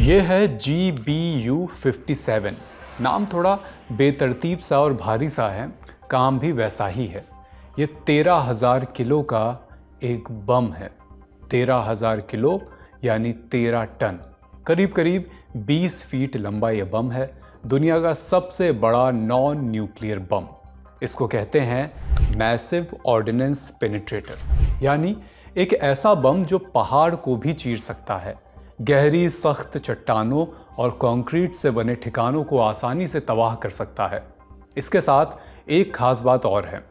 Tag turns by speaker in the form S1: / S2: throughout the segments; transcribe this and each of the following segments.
S1: ये है GBU-57। नाम थोड़ा बेतरतीब सा और भारी सा है, काम भी वैसा ही है। ये 13,000 किलो का एक बम है। 13,000 किलो यानी 13 टन, करीब करीब 20 फीट लंबा ये बम है। दुनिया का सबसे बड़ा नॉन न्यूक्लियर बम। इसको कहते हैं मैसिव ऑर्डिनेंस पेनिट्रेटर, यानी एक ऐसा बम जो पहाड़ को भी चीर सकता है, गहरी सख्त चट्टानों और कंक्रीट से बने ठिकानों को आसानी से तबाह कर सकता है। इसके साथ एक खास बात और है,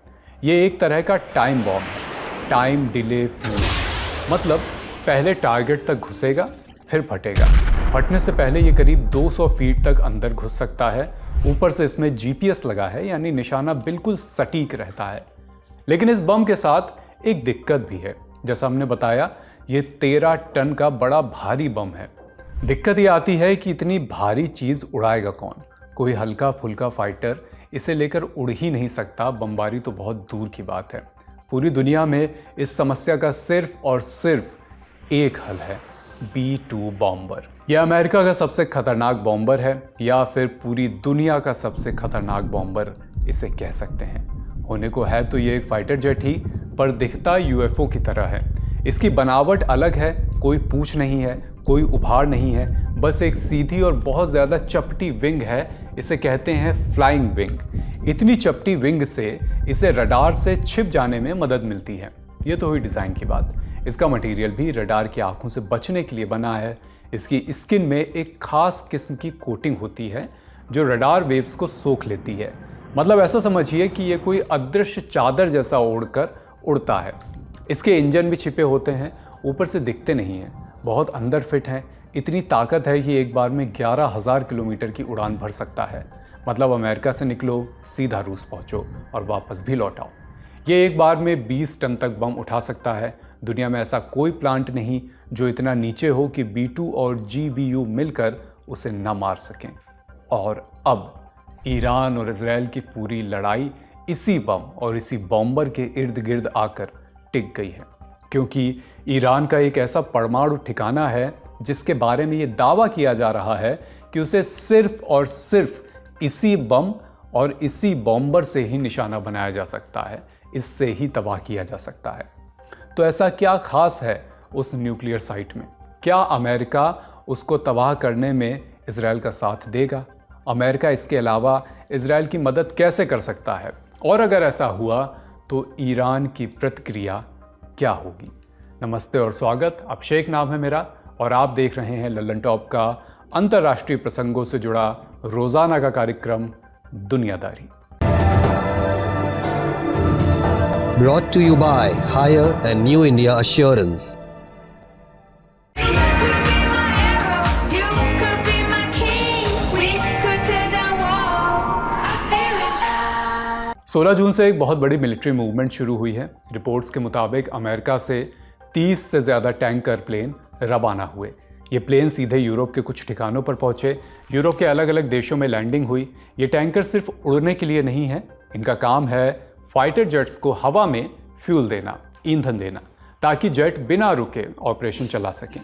S1: ये एक तरह का टाइम बॉम्ब है, टाइम डिले फ्यूज। मतलब पहले टारगेट तक घुसेगा फिर फटेगा। फटने से पहले ये करीब 200 फीट तक अंदर घुस सकता है। ऊपर से इसमें GPS लगा है, यानी निशाना बिल्कुल सटीक रहता है। लेकिन इस बम के साथ एक दिक्कत भी है। जैसा हमने बताया, ये 13 टन का बड़ा भारी बम है। दिक्कत ये आती है कि इतनी भारी चीज़ उड़ाएगा कौन? कोई हल्का फुल्का फाइटर इसे लेकर उड़ ही नहीं सकता। बमबारी तो बहुत दूर की बात है। पूरी दुनिया में इस समस्या का सिर्फ और सिर्फ एक हल है, B-2 बॉम्बर। यह अमेरिका का सबसे खतरनाक बॉम्बर है, या फिर पूरी दुनिया का सबसे खतरनाक बॉम्बर इसे कह सकते हैं। होने को है तो ये एक फाइटर जेट ही, पर दिखता UFO की तरह है। इसकी बनावट अलग है, कोई पूंछ नहीं है, कोई उभार नहीं है, बस एक सीधी और बहुत ज़्यादा चपटी विंग है। इसे कहते हैं फ्लाइंग विंग। इतनी चपटी विंग से इसे रडार से छिप जाने में मदद मिलती है। ये तो हुई डिज़ाइन की बात। इसका मटेरियल भी रडार की आंखों से बचने के लिए बना है। इसकी स्किन में एक खास किस्म की कोटिंग होती है जो रडार वेव्स को सोख लेती है। मतलब ऐसा समझिए कि ये कोई अदृश्य चादर जैसा ओढ़कर उड़ता है। इसके इंजन भी छिपे होते हैं, ऊपर से दिखते नहीं हैं, बहुत अंदर फिट हैं। इतनी ताकत है कि एक बार में 11,000 किलोमीटर की उड़ान भर सकता है। मतलब अमेरिका से निकलो, सीधा रूस पहुंचो और वापस भी लौट आओ। ये एक बार में 20 टन तक बम उठा सकता है। दुनिया में ऐसा कोई प्लांट नहीं जो इतना नीचे हो कि B-2 और GBU मिलकर उसे न मार सकें। और अब ईरान और इजराइल की पूरी लड़ाई इसी बम और इसी बॉम्बर के इर्द गिर्द आकर टिक गई है, क्योंकि ईरान का एक ऐसा परमाणु ठिकाना है जिसके बारे में ये दावा किया जा रहा है कि उसे सिर्फ और सिर्फ इसी बम और इसी बॉम्बर से ही निशाना बनाया जा सकता है, इससे ही तबाह किया जा सकता है। तो ऐसा क्या खास है उस न्यूक्लियर साइट में? क्या अमेरिका उसको तबाह करने में इजराइल का साथ देगा? अमेरिका इसके अलावा इजराइल की मदद कैसे कर सकता है? और अगर ऐसा हुआ तो ईरान की प्रतिक्रिया क्या होगी? नमस्ते और स्वागत। अभिषेक नाम है मेरा और आप देख रहे हैं लल्लन टॉप का अंतर्राष्ट्रीय प्रसंगों से जुड़ा रोजाना का कार्यक्रम दुनियादारी।
S2: Brought to you by Higher and New India Assurance.
S1: 16 जून से एक बहुत बड़ी मिलिट्री मूवमेंट शुरू हुई है। रिपोर्ट्स के मुताबिक अमेरिका से 30 से ज़्यादा टैंकर प्लेन रवाना हुए। ये प्लेन सीधे यूरोप के कुछ ठिकानों पर पहुंचे। यूरोप के अलग अलग देशों में लैंडिंग हुई। ये टैंकर सिर्फ उड़ने के लिए नहीं है, इनका काम है फाइटर जेट्स को हवा में फ्यूल देना, ईंधन देना, ताकि जेट बिना रुके ऑपरेशन चला सकें।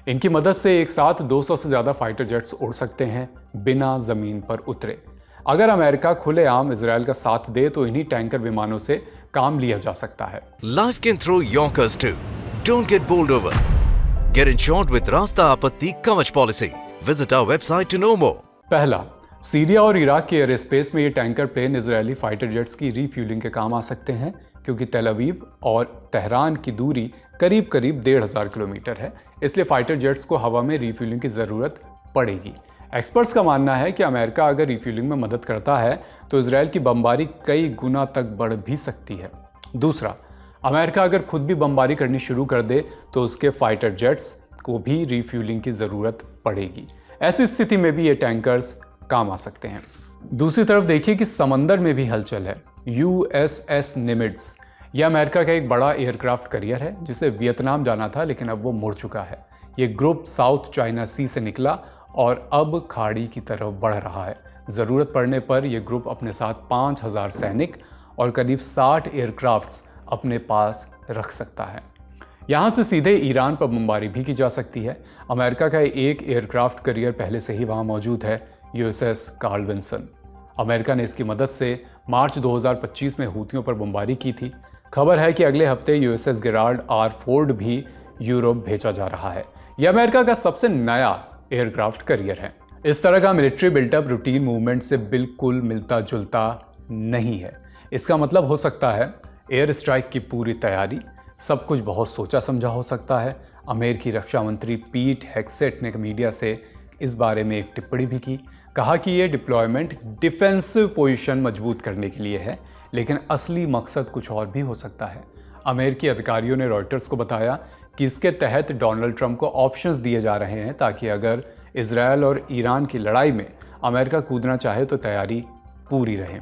S1: इनकी मदद से एक साथ 200 से ज़्यादा फाइटर जेट्स उड़ सकते हैं बिना ज़मीन पर उतरे। अगर अमेरिका खुलेआम इजराइल का साथ दे तो इन्हीं टैंकर विमानों से काम लिया जा सकता है।
S3: Life can throw yonkers too. Don't get bowled over. Get insured with Rasta Apatti Kavach policy. Visit our website to know more.
S1: पहला, सीरिया और इराक के एयर स्पेस में ये tanker plane Israeli fighter jets की refueling के काम आ सकते हैं, क्योंकि तेल अवीव और तेहरान की दूरी करीब करीब 1,500 किलोमीटर है। इसलिए फाइटर जेट्स को हवा में रीफ्यूलिंग की ज़रूरत पड़ेगी। एक्सपर्ट्स का मानना है कि अमेरिका अगर रिफ्यूलिंग में मदद करता है तो इजराइल की बमबारी कई गुना तक बढ़ भी सकती है। दूसरा, अमेरिका अगर खुद भी बमबारी करनी शुरू कर दे तो उसके फाइटर जेट्स को भी रिफ्यूलिंग की ज़रूरत पड़ेगी। ऐसी स्थिति में भी ये टैंकर्स काम आ सकते हैं। दूसरी तरफ देखिए कि समंदर में भी हलचल है। USS निमिट्ज, यह अमेरिका का एक बड़ा एयरक्राफ्ट करियर है जिसे वियतनाम जाना था, लेकिन अब वो मुड़ चुका है। ये ग्रुप साउथ चाइना सी से निकला और अब खाड़ी की तरफ बढ़ रहा है। ज़रूरत पड़ने पर यह ग्रुप अपने साथ 5,000 सैनिक और करीब 60 एयरक्राफ्ट्स अपने पास रख सकता है। यहाँ से सीधे ईरान पर बमबारी भी की जा सकती है। अमेरिका का एक एयरक्राफ्ट करियर पहले से ही वहाँ मौजूद है, यूएसएस कार्ल विंसन। अमेरिका ने इसकी मदद से मार्च 2025 में हूथियों पर बमबारी की थी। खबर है कि अगले हफ्ते यूएसएस गेराल्ड आर फोर्ड भी यूरोप भेजा जा रहा है। यह अमेरिका का सबसे नया एयरक्राफ्ट करियर है। इस तरह का मिलिट्री बिल्टअप रूटीन मूवमेंट से बिल्कुल मिलता जुलता नहीं है। इसका मतलब हो सकता है एयर स्ट्राइक की पूरी तैयारी, सब कुछ बहुत सोचा समझा हो सकता है। अमेरिकी रक्षा मंत्री पीट हेग्सेट ने मीडिया से इस बारे में एक टिप्पणी भी की, कहा कि ये डिप्लॉयमेंट डिफेंसिव पोजीशन मजबूत करने के लिए है, लेकिन असली मकसद कुछ और भी हो सकता है। अमेरिकी अधिकारियों ने रॉयटर्स को बताया कि इसके तहत डोनाल्ड ट्रंप को ऑप्शंस दिए जा रहे हैं ताकि अगर इजरायल और ईरान की लड़ाई में अमेरिका कूदना चाहे तो तैयारी पूरी रहे।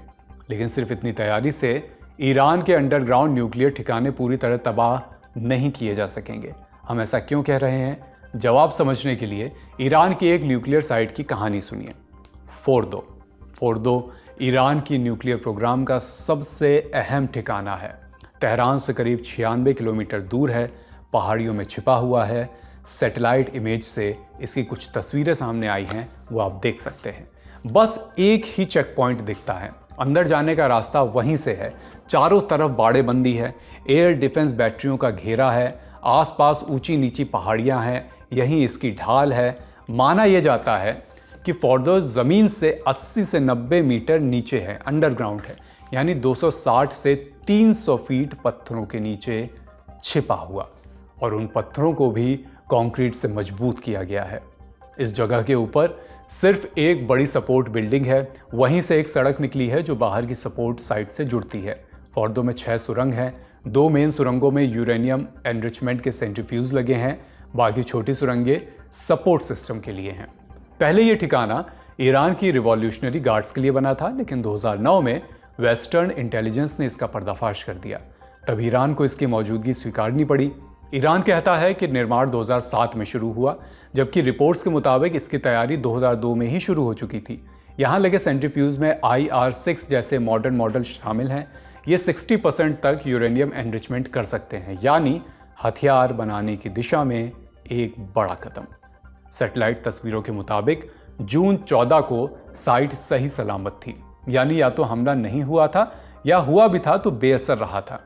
S1: लेकिन सिर्फ इतनी तैयारी से ईरान के अंडरग्राउंड न्यूक्लियर ठिकाने पूरी तरह तबाह नहीं किए जा सकेंगे। हम ऐसा क्यों कह रहे हैं? जवाब समझने के लिए ईरान की एक न्यूक्लियर साइट की कहानी सुनिए। फोर्दो ईरान की न्यूक्लियर प्रोग्राम का सबसे अहम ठिकाना है। तेहरान से करीब 96 किलोमीटर दूर है, पहाड़ियों में छिपा हुआ है। सैटेलाइट इमेज से इसकी कुछ तस्वीरें सामने आई हैं, वो आप देख सकते हैं। बस एक ही चेक पॉइंट दिखता है, अंदर जाने का रास्ता वहीं से है। चारों तरफ बाड़ेबंदी है, एयर डिफेंस बैटरियों का घेरा है, आसपास ऊंची नीची पहाड़ियां हैं, यहीं इसकी ढाल है। माना यह जाता है कि फोर्दो ज़मीन से 80 से 90 मीटर नीचे है, अंडरग्राउंड है, यानी 260 से 300 फीट पत्थरों के नीचे छिपा हुआ, और उन पत्थरों को भी कंक्रीट से मजबूत किया गया है। इस जगह के ऊपर सिर्फ एक बड़ी सपोर्ट बिल्डिंग है, वहीं से एक सड़क निकली है जो बाहर की सपोर्ट साइट से जुड़ती है। फोर्दो में 6 सुरंग हैं, 2 मेन सुरंगों में यूरेनियम एनरिचमेंट के सेंट्रीफ्यूज लगे हैं, बाकी छोटी सुरंगें सपोर्ट सिस्टम के लिए हैं। पहले ये ठिकाना ईरान की रिवॉल्यूशनरी गार्ड्स के लिए बना था, लेकिन 2009 में वेस्टर्न इंटेलिजेंस ने इसका पर्दाफाश कर दिया। तब ईरान को इसकी मौजूदगी स्वीकारनी पड़ी। ईरान कहता है कि निर्माण 2007 में शुरू हुआ, जबकि रिपोर्ट्स के मुताबिक इसकी तैयारी 2002 में ही शुरू हो चुकी थी। यहाँ लगे सेंट्रीफ्यूज में IR-6 जैसे मॉडर्न मॉडल शामिल हैं। ये 60% तक यूरेनियम एनरिचमेंट कर सकते हैं, यानी हथियार बनाने की दिशा में एक बड़ा कदम। सैटेलाइट तस्वीरों के मुताबिक जून 14 को साइट सही सलामत थी, यानी या तो हमला नहीं हुआ था या हुआ भी था तो बेअसर रहा था।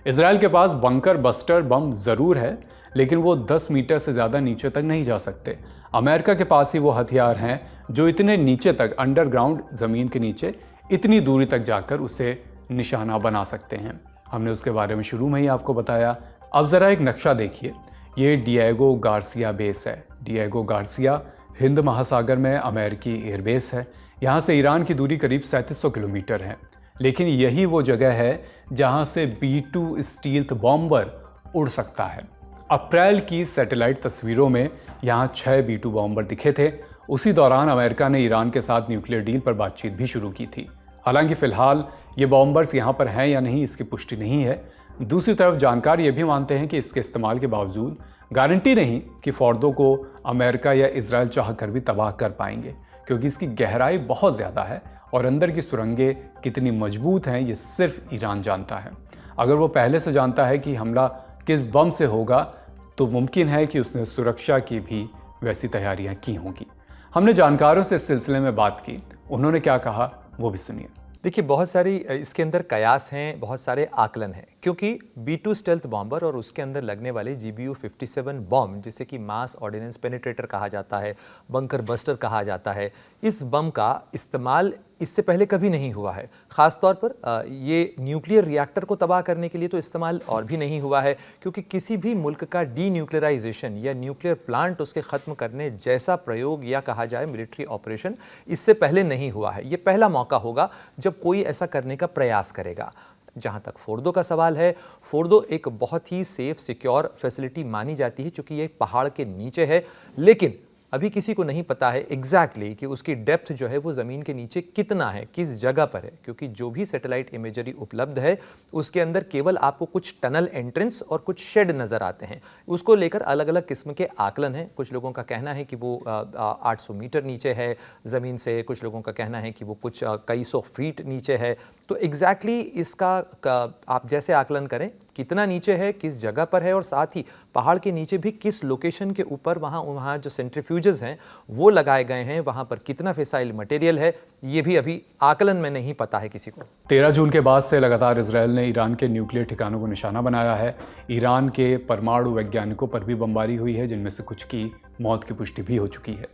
S1: इजराइल के पास बंकर बस्टर बम जरूर है, लेकिन वो 10 मीटर से ज़्यादा नीचे तक नहीं जा सकते। अमेरिका के पास ही वो हथियार हैं जो इतने नीचे तक, अंडरग्राउंड ज़मीन के नीचे इतनी दूरी तक जाकर उसे निशाना बना सकते हैं। हमने उसके बारे में शुरू में ही आपको बताया। अब ज़रा एक नक्शा देखिए, ये डिएगो गार्सिया बेस है। डिएगो गार्सिया हिंद महासागर में अमेरिकी एयरबेस है। यहाँ से ईरान की दूरी करीब 3700 किलोमीटर है, लेकिन यही वो जगह है जहाँ से B-2 स्टील्थ बॉम्बर उड़ सकता है। अप्रैल की सैटेलाइट तस्वीरों में यहाँ 6 B-2 बॉम्बर दिखे थे। उसी दौरान अमेरिका ने ईरान के साथ न्यूक्लियर डील पर बातचीत भी शुरू की थी। हालांकि फ़िलहाल ये बॉम्बर्स यहाँ पर हैं या नहीं, इसकी पुष्टि नहीं है। दूसरी तरफ जानकार ये भी मानते हैं कि इसके इस्तेमाल के बावजूद गारंटी नहीं कि फोर्दो को अमेरिका या इजराइल चाह कर भी तबाह कर पाएंगे, क्योंकि इसकी गहराई बहुत ज़्यादा है और अंदर की सुरंगें कितनी मजबूत हैं ये सिर्फ ईरान जानता है। अगर वो पहले से जानता है कि हमला किस बम से होगा तो मुमकिन है कि उसने सुरक्षा की भी वैसी तैयारियां की होंगी। हमने जानकारों से इस सिलसिले में बात की, उन्होंने क्या कहा वो भी सुनिए।
S4: देखिए, बहुत सारी इसके अंदर कयास हैं, बहुत सारे आकलन हैं, क्योंकि B-2 स्टेल्थ बॉम्बर और उसके अंदर लगने वाले GBU-57 बम, जिसे कि मास ऑर्डिनेंस पेनिट्रेटर कहा जाता है, बंकर बस्टर कहा जाता है, इस बम का इस्तेमाल इससे पहले कभी नहीं हुआ है। ख़ास तौर पर ये न्यूक्लियर रिएक्टर को तबाह करने के लिए तो इस्तेमाल और भी नहीं हुआ है, क्योंकि किसी भी मुल्क का डीन्यूक्लियराइजेशन या न्यूक्लियर प्लांट उसके ख़त्म करने जैसा प्रयोग या कहा जाए मिलिट्री ऑपरेशन इससे पहले नहीं हुआ है। ये पहला मौका होगा जब कोई ऐसा करने का प्रयास करेगा। जहाँ तक फोर्दो का सवाल है, फोर्दो एक बहुत ही सेफ सिक्योर फैसिलिटी मानी जाती है, चूँकि ये पहाड़ के नीचे है, लेकिन अभी किसी को नहीं पता है एग्जैक्टली कि उसकी डेप्थ जो है वो ज़मीन के नीचे कितना है, किस जगह पर है, क्योंकि जो भी सैटेलाइट इमेजरी उपलब्ध है उसके अंदर केवल आपको कुछ टनल एंट्रेंस और कुछ शेड नज़र आते हैं। उसको लेकर अलग अलग किस्म के आकलन हैं। कुछ लोगों का कहना है कि वो 800 मीटर नीचे है ज़मीन से, कुछ लोगों का कहना है कि वो कुछ कई सौ फीट नीचे है, तो एग्जैक्टली इसका आप जैसे आकलन करें कितना नीचे है, किस जगह पर है, और साथ ही पहाड़ के नीचे भी किस लोकेशन के ऊपर वहाँ जो सेंट्रीफ्यूजेस हैं वो लगाए गए हैं, वहाँ पर कितना फिसाइल मटेरियल है, ये भी अभी आकलन में नहीं पता है किसी को।
S1: 13 जून के बाद से लगातार इजरायल ने ईरान के न्यूक्लियर ठिकानों को निशाना बनाया है। ईरान के परमाणु वैज्ञानिकों पर भी बमबारी हुई है, जिनमें से कुछ की मौत की पुष्टि भी हो चुकी है।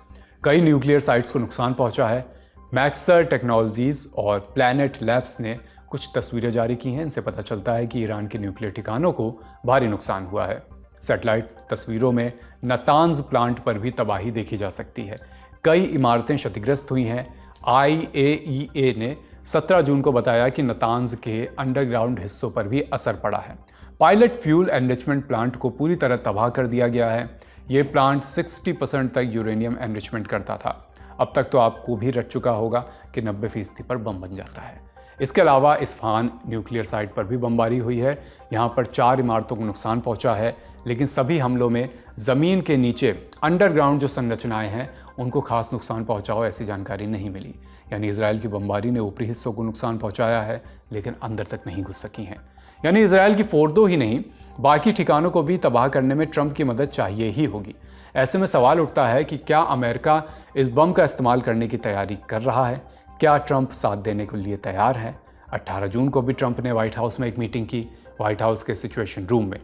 S1: कई न्यूक्लियर साइट्स को नुकसान पहुंचा है। मैक्सर टेक्नोलॉजीज और प्लैनेट लैब्स ने कुछ तस्वीरें जारी की हैं। इनसे पता चलता है कि ईरान के न्यूक्लियर ठिकानों को भारी नुकसान हुआ है। सैटेलाइट तस्वीरों में नतांज प्लांट पर भी तबाही देखी जा सकती है। कई इमारतें क्षतिग्रस्त हुई हैं। IAEA ने 17 जून को बताया कि नतांज के अंडरग्राउंड हिस्सों पर भी असर पड़ा है। पायलट फ्यूल एनरिचमेंट प्लांट को पूरी तरह तबाह कर दिया गया है। ये प्लांट 60% तक यूरेनियम एनरिचमेंट करता था। अब तक तो आपको भी रट चुका होगा कि 90% पर बम बन जाता है। इसके अलावा इस्फहान न्यूक्लियर साइट पर भी बमबारी हुई है। यहाँ पर 4 इमारतों को नुकसान पहुँचा है, लेकिन सभी हमलों में ज़मीन के नीचे अंडरग्राउंड जो संरचनाएं हैं उनको खास नुकसान पहुँचा हो ऐसी जानकारी नहीं मिली। यानी इजराइल की बमबारी ने ऊपरी हिस्सों को नुकसान पहुँचाया है, लेकिन अंदर तक नहीं घुस सकी हैं। यानी इजराइल की फोर्दो ही नहीं, बाकी ठिकानों को भी तबाह करने में ट्रंप की मदद चाहिए ही होगी। ऐसे में सवाल उठता है कि क्या अमेरिका इस बम का इस्तेमाल करने की तैयारी कर रहा है? क्या ट्रंप साथ देने के लिए तैयार है? 18 जून को भी ट्रंप ने व्हाइट हाउस में एक मीटिंग की, व्हाइट हाउस के सिचुएशन रूम में।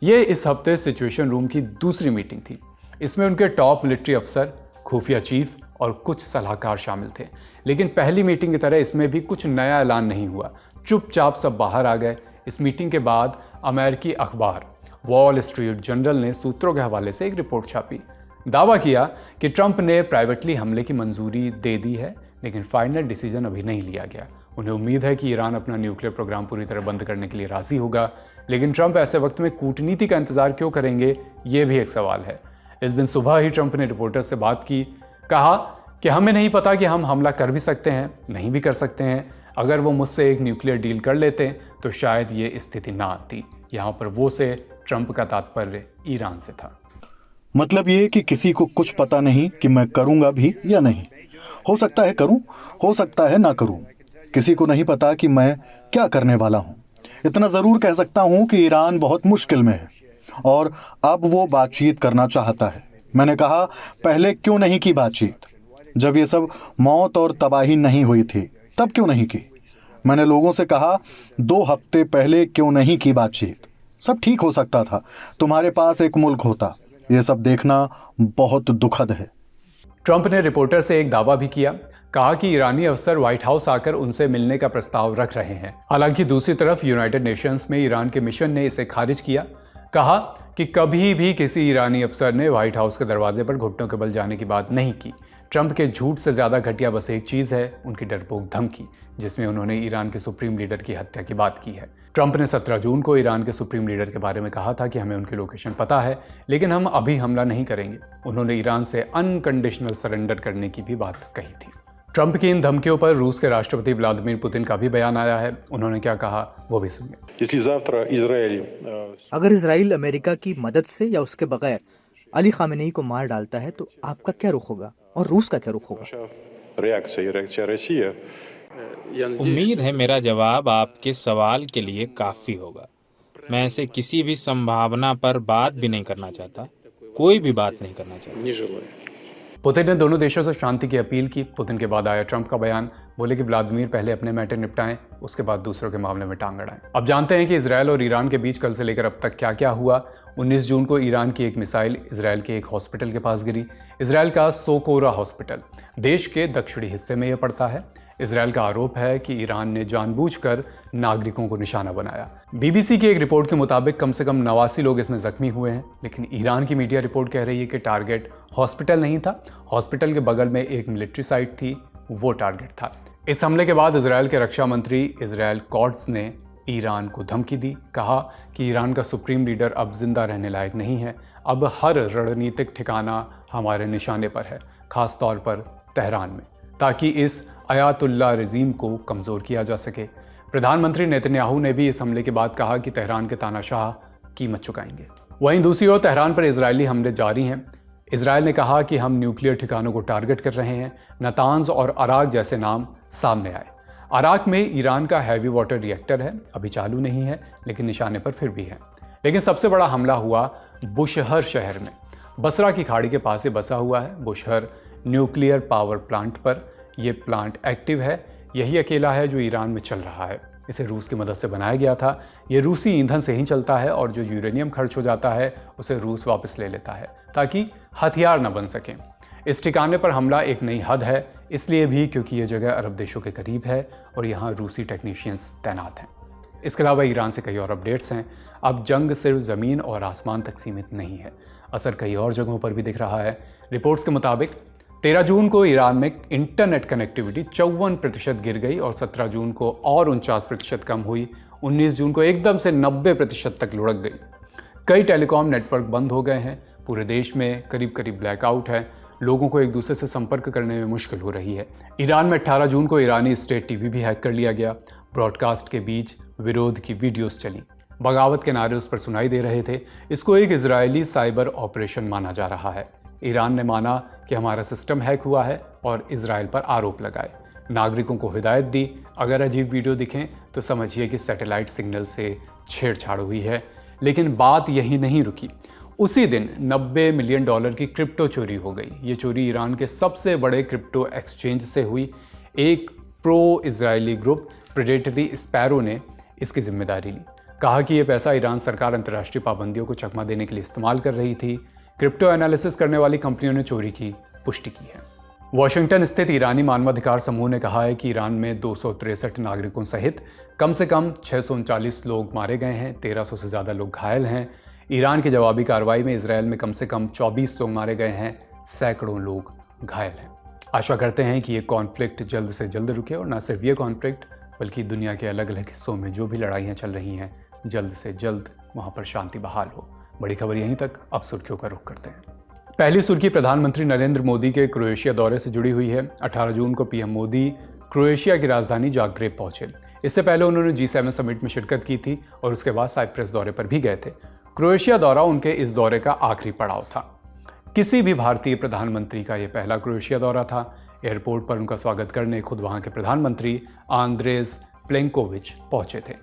S1: ये इस हफ्ते सिचुएशन रूम की दूसरी मीटिंग थी। इसमें उनके टॉप मिलिट्री अफसर, खुफिया चीफ और कुछ सलाहकार शामिल थे। लेकिन पहली मीटिंग की तरह इसमें भी कुछ नया ऐलान नहीं हुआ। चुपचाप सब बाहर आ गए। इस मीटिंग के बाद अमेरिकी अखबार वॉल स्ट्रीट जर्नल ने सूत्रों के हवाले से एक रिपोर्ट छापी। दावा किया कि ट्रंप ने प्राइवेटली हमले की मंजूरी दे दी है, लेकिन फाइनल डिसीजन अभी नहीं लिया गया। उन्हें उम्मीद है कि ईरान अपना न्यूक्लियर प्रोग्राम पूरी तरह बंद करने के लिए राजी होगा, लेकिन ट्रंप ऐसे वक्त में कूटनीति का इंतजार क्यों करेंगे, ये भी एक सवाल है। इस दिन सुबह ही ट्रंप ने रिपोर्टर से बात की, कहा कि हमें नहीं पता कि हम हमला कर भी सकते हैं, नहीं भी कर सकते हैं। अगर वो मुझसे एक न्यूक्लियर डील कर लेते तो शायद ये स्थिति ना आती। यहाँ पर वो से ट्रंप का तात्पर्य ईरान से था।
S5: मतलब ये कि किसी को कुछ पता नहीं कि मैं करूंगा भी या नहीं। हो सकता है करूं, हो सकता है ना करूं। किसी को नहीं पता कि मैं क्या करने वाला हूं। इतना ज़रूर कह सकता हूं कि ईरान बहुत मुश्किल में है और अब वो बातचीत करना चाहता है। मैंने कहा पहले क्यों नहीं की बातचीत? जब ये सब मौत और तबाही नहीं हुई थी तब क्यों नहीं की? मैंने लोगों से कहा 2 हफ्ते पहले क्यों नहीं की बातचीत? सब ठीक हो सकता था। तुम्हारे पास एक मुल्क होता। ये सब देखना बहुत दुखद है।
S1: ट्रंप ने रिपोर्टर से एक दावा भी किया, कहा कि ईरानी अफसर व्हाइट हाउस आकर उनसे मिलने का प्रस्ताव रख रहे हैं। हालांकि दूसरी तरफ यूनाइटेड नेशंस में ईरान के मिशन ने इसे खारिज किया। कहा कि कभी भी किसी ईरानी अफसर ने व्हाइट हाउस के दरवाजे पर घुटनों के बल जाने की बात नहीं की। ट्रंप के झूठ से ज़्यादा घटिया बस एक चीज़ है, उनकी डरपोक धमकी, जिसमें उन्होंने ईरान के सुप्रीम लीडर की हत्या की बात की है। ट्रंप ने 17 जून को ईरान के सुप्रीम लीडर के बारे में कहा था कि हमें उनकी लोकेशन पता है, लेकिन हम अभी हमला नहीं करेंगे। उन्होंने ईरान से अनकंडीशनल सरेंडर करने की भी बात कही थी। ट्रंप की इन धमकियों पर रूस के राष्ट्रपति व्लादिमीर पुतिन का भी बयान आया है। उन्होंने क्या कहा वो भी सुनिए।
S6: अगर इजराइल अमेरिका की मदद से या उसके बगैर अली खामेनेई को मार डालता है तो आपका क्या रुख होगा और रूस का क्या रुख होगा?
S7: उम्मीद है मेरा जवाब आपके सवाल के लिए काफी होगा। मैं ऐसे किसी भी संभावना पर बात भी नहीं करना चाहता, कोई भी बात नहीं करना चाहता।
S1: पुतिन ने दोनों देशों से शांति की अपील की। पुतिन के बाद आया ट्रंप का बयान, बोले कि व्लादिमीर पहले अपने मैटर निपटाएं, उसके बाद दूसरों के मामले में टांग अड़ाएं। अब जानते हैं कि इजरायल और ईरान के बीच कल से लेकर अब तक क्या क्या हुआ। 19 जून को ईरान की एक मिसाइल इजरायल के एक हॉस्पिटल के पास गिरी। इजरायल का सोकोरा हॉस्पिटल देश के दक्षिणी हिस्से में यह पड़ता है। इजरायल का आरोप है कि ईरान ने जानबूझकर नागरिकों को निशाना बनाया। बीबीसी की एक रिपोर्ट के मुताबिक कम से कम 89 लोग इसमें जख्मी हुए हैं, लेकिन ईरान की मीडिया रिपोर्ट कह रही है कि टारगेट हॉस्पिटल नहीं था, हॉस्पिटल के बगल में एक मिलिट्री साइट थी, वो टारगेट था। इस हमले के बाद इजरायल के रक्षा मंत्री इजरायल कॉट्स ने ईरान को धमकी दी। कहा कि ईरान का सुप्रीम लीडर अब जिंदा रहने लायक नहीं है। अब हर रणनीतिक ठिकाना हमारे निशाने पर है, खास तौर पर तेहरान में, ताकि इस अयातुल्ला रजीम को कमज़ोर किया जा सके। प्रधानमंत्री नेतन्याहू ने भी इस हमले के बाद कहा कि तेहरान के तानाशाह कीमत चुकाएंगे। वहीं दूसरी ओर तेहरान पर इजरायली हमले जारी हैं। इजरायल ने कहा कि हम न्यूक्लियर ठिकानों को टारगेट कर रहे हैं। नतांज और अराक जैसे नाम सामने आए। अराक में ईरान का हैवी वाटर रिएक्टर है, अभी चालू नहीं है लेकिन निशाने पर फिर भी है। लेकिन सबसे बड़ा हमला हुआ बुशहर शहर में। बसरा की खाड़ी के पास से बसा हुआ है बुशहर न्यूक्लियर पावर प्लांट पर। यह प्लांट एक्टिव है, यही अकेला है जो ईरान में चल रहा है। इसे रूस की मदद से बनाया गया था। ये रूसी ईंधन से ही चलता है और जो यूरेनियम खर्च हो जाता है उसे रूस वापस ले लेता है ताकि हथियार न बन सकें। इस ठिकाने पर हमला एक नई हद है, इसलिए भी क्योंकि ये जगह अरब देशों के करीब है और यहाँ रूसी टेक्नीशियंस तैनात हैं। इसके अलावा ईरान से कई और अपडेट्स हैं। अब जंग सिर्फ ज़मीन और आसमान तक सीमित नहीं है, असर कई और जगहों पर भी दिख रहा है। रिपोर्ट्स के मुताबिक 13 जून को ईरान में इंटरनेट कनेक्टिविटी 54% गिर गई और 17 जून को और 49% कम हुई। 19 जून को एकदम से 90% तक लुढ़क गई। कई टेलीकॉम नेटवर्क बंद हो गए हैं। पूरे देश में करीब करीब ब्लैकआउट है। लोगों को एक दूसरे से संपर्क करने में मुश्किल हो रही है। ईरान में 18 जून को ईरानी स्टेट टीवी भी हैक कर लिया गया। ब्रॉडकास्ट के बीच विरोध की वीडियोस चली, बगावत के नारे उस पर सुनाई दे रहे थे। इसको एक इजरायली साइबर ऑपरेशन माना जा रहा है। ईरान ने माना कि हमारा सिस्टम हैक हुआ है और इजराइल पर आरोप लगाए। नागरिकों को हिदायत दी, अगर अजीब वीडियो दिखें तो समझिए कि सैटेलाइट सिग्नल से छेड़छाड़ हुई है। लेकिन बात यही नहीं रुकी। उसी दिन $90 मिलियन की क्रिप्टो चोरी हो गई। ये चोरी ईरान के सबसे बड़े क्रिप्टो एक्सचेंज से हुई। एक pro Israeli group predatory sparrow ने इसकी जिम्मेदारी ली। कहा कि ये पैसा ईरान सरकार अंतर्राष्ट्रीय पाबंदियों को चकमा देने के लिए इस्तेमाल कर रही थी। क्रिप्टो एनालिसिस करने वाली कंपनियों ने चोरी की पुष्टि की है। वॉशिंगटन स्थित ईरानी मानवाधिकार समूह ने कहा है कि ईरान में 263 नागरिकों सहित कम से कम 639 लोग मारे गए हैं, 1300 से ज़्यादा लोग घायल हैं। ईरान की जवाबी कार्रवाई में इजरायल में कम से कम 24 लोग मारे गए हैं, सैकड़ों लोग घायल हैं। आशा करते हैं कि ये कॉन्फ्लिक्ट जल्द से जल्द रुके और न सिर्फ ये कॉन्फ्लिक्ट बल्कि दुनिया के अलग अलग हिस्सों में जो भी लड़ाइयाँ चल रही हैं जल्द से जल्द वहाँ पर शांति बहाल हो। बड़ी खबर यहीं तक, अब सुर्खियों का रुख करते हैं। पहली सुर्खी प्रधानमंत्री नरेंद्र मोदी के क्रोएशिया दौरे से जुड़ी हुई है। 18 जून को पीएम मोदी क्रोएशिया की राजधानी जाग्रेब पहुंचे। इससे पहले उन्होंने G7 समिट में शिरकत की थी और उसके बाद साइप्रस दौरे पर भी गए थे। क्रोएशिया दौरा उनके इस दौरे का आखिरी पड़ाव था। किसी भी भारतीय प्रधानमंत्री का यह पहला क्रोएशिया दौरा था। एयरपोर्ट पर उनका स्वागत करने खुद वहां के प्रधानमंत्री आंद्रेज प्लेंकोविच पहुंचे थे।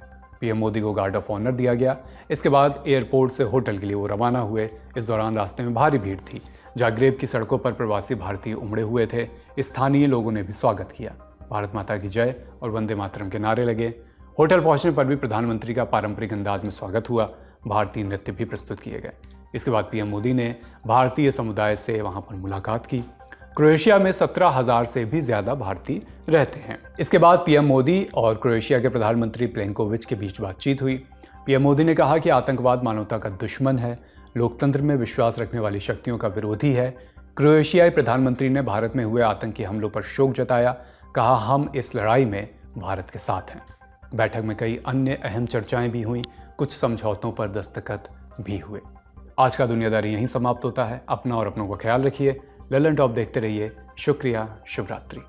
S1: पीएम मोदी को गार्ड ऑफ ऑनर दिया गया। इसके बाद एयरपोर्ट से होटल के लिए वो रवाना हुए। इस दौरान रास्ते में भारी भीड़ थी। जाग्रेब की सड़कों पर प्रवासी भारतीय उमड़े हुए थे। स्थानीय लोगों ने भी स्वागत किया। भारत माता की जय और वंदे मातरम के नारे लगे। होटल पहुंचने पर भी प्रधानमंत्री का पारंपरिक अंदाज में स्वागत हुआ। भारतीय नृत्य भी प्रस्तुत किए गए। इसके बाद पीएम मोदी ने भारतीय समुदाय से वहां पर मुलाकात की। क्रोएशिया में 17,000 से भी ज्यादा भारतीय रहते हैं। इसके बाद पीएम मोदी और क्रोएशिया के प्रधानमंत्री प्लेंकोविच के बीच बातचीत हुई। पीएम मोदी ने कहा कि आतंकवाद मानवता का दुश्मन है, लोकतंत्र में विश्वास रखने वाली शक्तियों का विरोधी है। क्रोएशियाई प्रधानमंत्री ने भारत में हुए आतंकी हमलों पर शोक जताया। कहा, हम इस लड़ाई में भारत के साथ हैं। बैठक में कई अन्य अहम चर्चाएं भी हुई। कुछ समझौतों पर दस्तखत भी हुए। आज का दुनियादारी यहीं समाप्त होता है। अपना और अपनों का ख्याल रखिए। ललन टॉप देखते रहिए। शुक्रिया। शुभ रात्रि।